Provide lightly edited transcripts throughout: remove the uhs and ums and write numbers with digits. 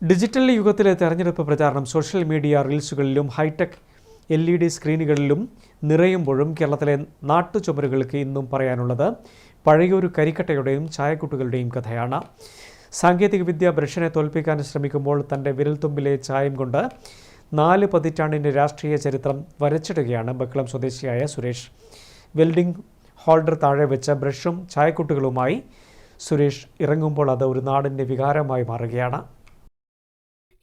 Digital യുഗത്തിലെ തെരഞ്ഞെടുപ്പ് പ്രചാരണം social media റീൽസുകളിലും hi tech LED സ്ക്രീനുകളിലും നിറയുമ്പോഴും കേരളത്തിലെ നാട്ടുചുമരുകൾക്ക് ഇന്നും പറയാനുള്ളത് പഴയൊരു കരിക്കട്ടയുടെയും ചായക്കുട്ടുകളുടെയും കഥയാണ്. സാങ്കേതികവിദ്യ ബ്രഷിനെ തോൽപ്പിക്കാൻ ശ്രമിക്കുമ്പോൾ തൻ്റെ വിരൽത്തുമ്പിലെ ചായം കൊണ്ട് 4 പതിറ്റാണ്ടിൻ്റെ രാഷ്ട്രീയ ചരിത്രം വരച്ചിടുകയാണ് ബക്കളം സ്വദേശിയായ സുരേഷ്. വെൽഡിംഗ് ഹോൾഡർ താഴെ വെച്ച ബ്രഷും ചായക്കുട്ടുകളുമായി സുരേഷ് ഇറങ്ങുമ്പോൾ അത് ഒരു നാടിൻ്റെ വികാരമായി മാറുകയാണ്.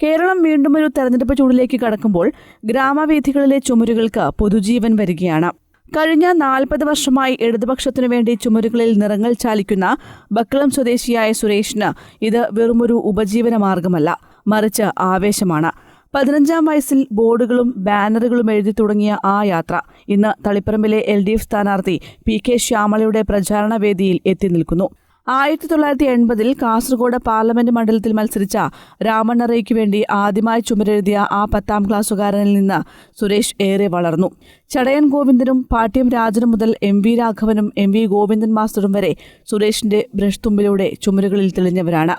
കേരളം വീണ്ടും ഒരു തെരഞ്ഞെടുപ്പ് ചൂടിലേക്ക് കടക്കുമ്പോൾ ഗ്രാമവീഥികളിലെ ചുമരുകൾക്ക് പുതുജീവൻ വരികയാണ്. കഴിഞ്ഞ 40 വർഷമായി ഇടതുപക്ഷത്തിനു വേണ്ടി ചുമരുകളിൽ നിറങ്ങൾ ചാലിക്കുന്ന ബക്കളം സ്വദേശിയായ സുരേഷിന് ഇത് വെറുമൊരു ഉപജീവന മാർഗമല്ല, മറിച്ച് ആവേശമാണ്. 15-ാം വയസ്സിൽ ബോർഡുകളും ബാനറുകളും എഴുതി തുടങ്ങിയ ആ യാത്ര ഇന്ന് തളിപ്പറമ്പിലെ LDF സ്ഥാനാർത്ഥി PK ശ്യാമളയുടെ പ്രചാരണ വേദിയിൽ എത്തി നിൽക്കുന്നു. 1980-ൽ കാസർഗോഡ് പാർലമെന്റ് മണ്ഡലത്തിൽ മത്സരിച്ച രാമണ്ണറയ്ക്ക് വേണ്ടി ആദ്യമായി ചുമരെഴുതിയ ആ 10ാം ക്ലാസ്സുകാരനിൽ നിന്ന് സുരേഷ് ഏറെ വളർന്നു. ചടയൻ ഗോവിന്ദനും പാട്യം രാജനും മുതൽ MV രാഘവനും MV ഗോവിന്ദൻ മാസ്റ്ററും വരെ സുരേഷിന്റെ ബ്രഷ് തുമ്പിലൂടെ ചുമരുകളിൽ തെളിഞ്ഞവരാണ്.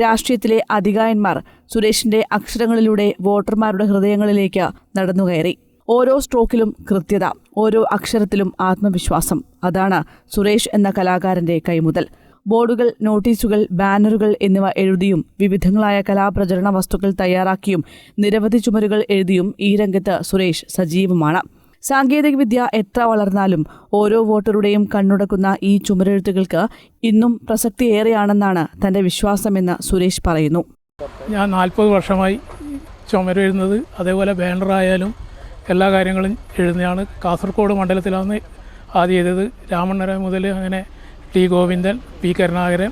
രാഷ്ട്രീയത്തിലെ അതികായന്മാർ സുരേഷിന്റെ അക്ഷരങ്ങളിലൂടെ വോട്ടർമാരുടെ ഹൃദയങ്ങളിലേക്ക് നടന്നുകയറി. ഓരോ സ്ട്രോക്കിലും കൃത്യത, ഓരോ അക്ഷരത്തിലും ആത്മവിശ്വാസം. അതാണ് സുരേഷ് എന്ന കലാകാരന്റെ കൈമുതൽ. ബോർഡുകൾ, നോട്ടീസുകൾ, ബാനറുകൾ എന്നിവ എഴുതിയും വിവിധങ്ങളായ കലാപ്രചരണ വസ്തുക്കൾ തയ്യാറാക്കിയും നിരവധി ചുമരുകൾ എഴുതിയും ഈ രംഗത്ത് സുരേഷ് സജീവമാണ്. സാങ്കേതികവിദ്യ എത്ര വളർന്നാലും ഓരോ വോട്ടറുടെയും കണ്ണുടക്കുന്ന ഈ ചുമരെഴുത്തുകൾക്ക് ഇന്നും പ്രസക്തിയേറെയാണെന്നാണ് തന്റെ വിശ്വാസമെന്ന് സുരേഷ് പറയുന്നു. ഞാൻ 40 വർഷമായി ചുമരെഴുതുന്നത്, അതേപോലെ ബാനറായാലും എല്ലാ കാര്യങ്ങളും എഴുതുന്നതാണ്. കാസർഗോഡ് മണ്ഡലത്തിലാണ് ആദ്യം ചെയ്തത്. രാമണ്ണര മുതൽ അങ്ങനെ T ഗോവിന്ദൻ, P കരുണാകരൻ,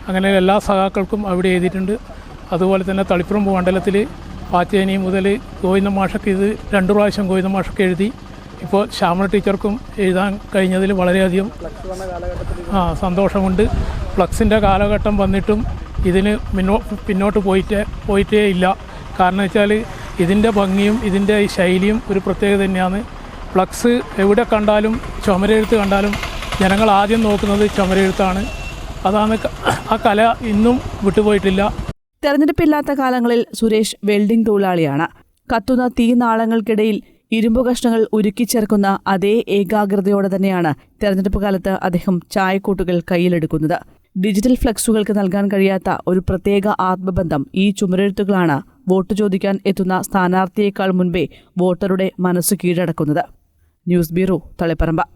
അങ്ങനെ എല്ലാ സഖാക്കൾക്കും അവിടെ എഴുതിയിട്ടുണ്ട്. അതുപോലെ തന്നെ തളിപ്പറമ്പ് മണ്ഡലത്തിൽ പാച്ചേനി മുതൽ ഗോവിന്ദ മാഷക്ക് ഇത് 2 പ്രാവശ്യം ഗോവിന്ദ മാഷക്ക് എഴുതി. ഇപ്പോൾ ശ്യാമള ടീച്ചർക്കും എഴുതാൻ കഴിഞ്ഞതിൽ വളരെയധികം സന്തോഷമുണ്ട്. ഫ്ലക്സിൻ്റെ കാലഘട്ടം വന്നിട്ടും ഇതിന് പിന്നോട്ട് പോയിട്ടേ ഇല്ല. കാരണം വെച്ചാൽ ഇതിൻ്റെ ഭംഗിയും ഇതിൻ്റെ ശൈലിയും ഒരു പ്രത്യേകത തന്നെയാണ്. ഫ്ലക്സ് എവിടെ കണ്ടാലും, ചുമരെഴുത്ത് കണ്ടാലും ജനങ്ങൾ ആദ്യം നോക്കുന്നത് ചുമരെഴുത്താണ്. അതാണ് ആ കല ഇന്നും വിട്ടുപോയിട്ടില്ല. തെരഞ്ഞെടുപ്പില്ലാത്ത കാലങ്ങളിൽ സുരേഷ് വെൽഡിംഗ് തൊഴിലാളിയാണ്. കത്തുന്ന തീനാളങ്ങൾക്കിടയിൽ ഇരുമ്പു കഷ്ണങ്ങൾ ഉരുക്കിച്ചേർക്കുന്ന അതേ ഏകാഗ്രതയോടെ തന്നെയാണ് തെരഞ്ഞെടുപ്പ് കാലത്ത് അദ്ദേഹം ചായക്കൂട്ടുകൾ കയ്യിലെടുക്കുന്നത്. ഡിജിറ്റൽ ഫ്ലക്സുകൾക്ക് നൽകാൻ കഴിയാത്ത ഒരു പ്രത്യേക ആത്മബന്ധം ഈ ചുമരെഴുത്തുകളാണ് വോട്ട് ചോദിക്കാൻ എത്തുന്ന സ്ഥാനാർത്ഥിയേക്കാൾ മുൻപേ വോട്ടറുടെ മനസ്സ് കീഴടക്കുന്നത്. News bureau, Taliparamba.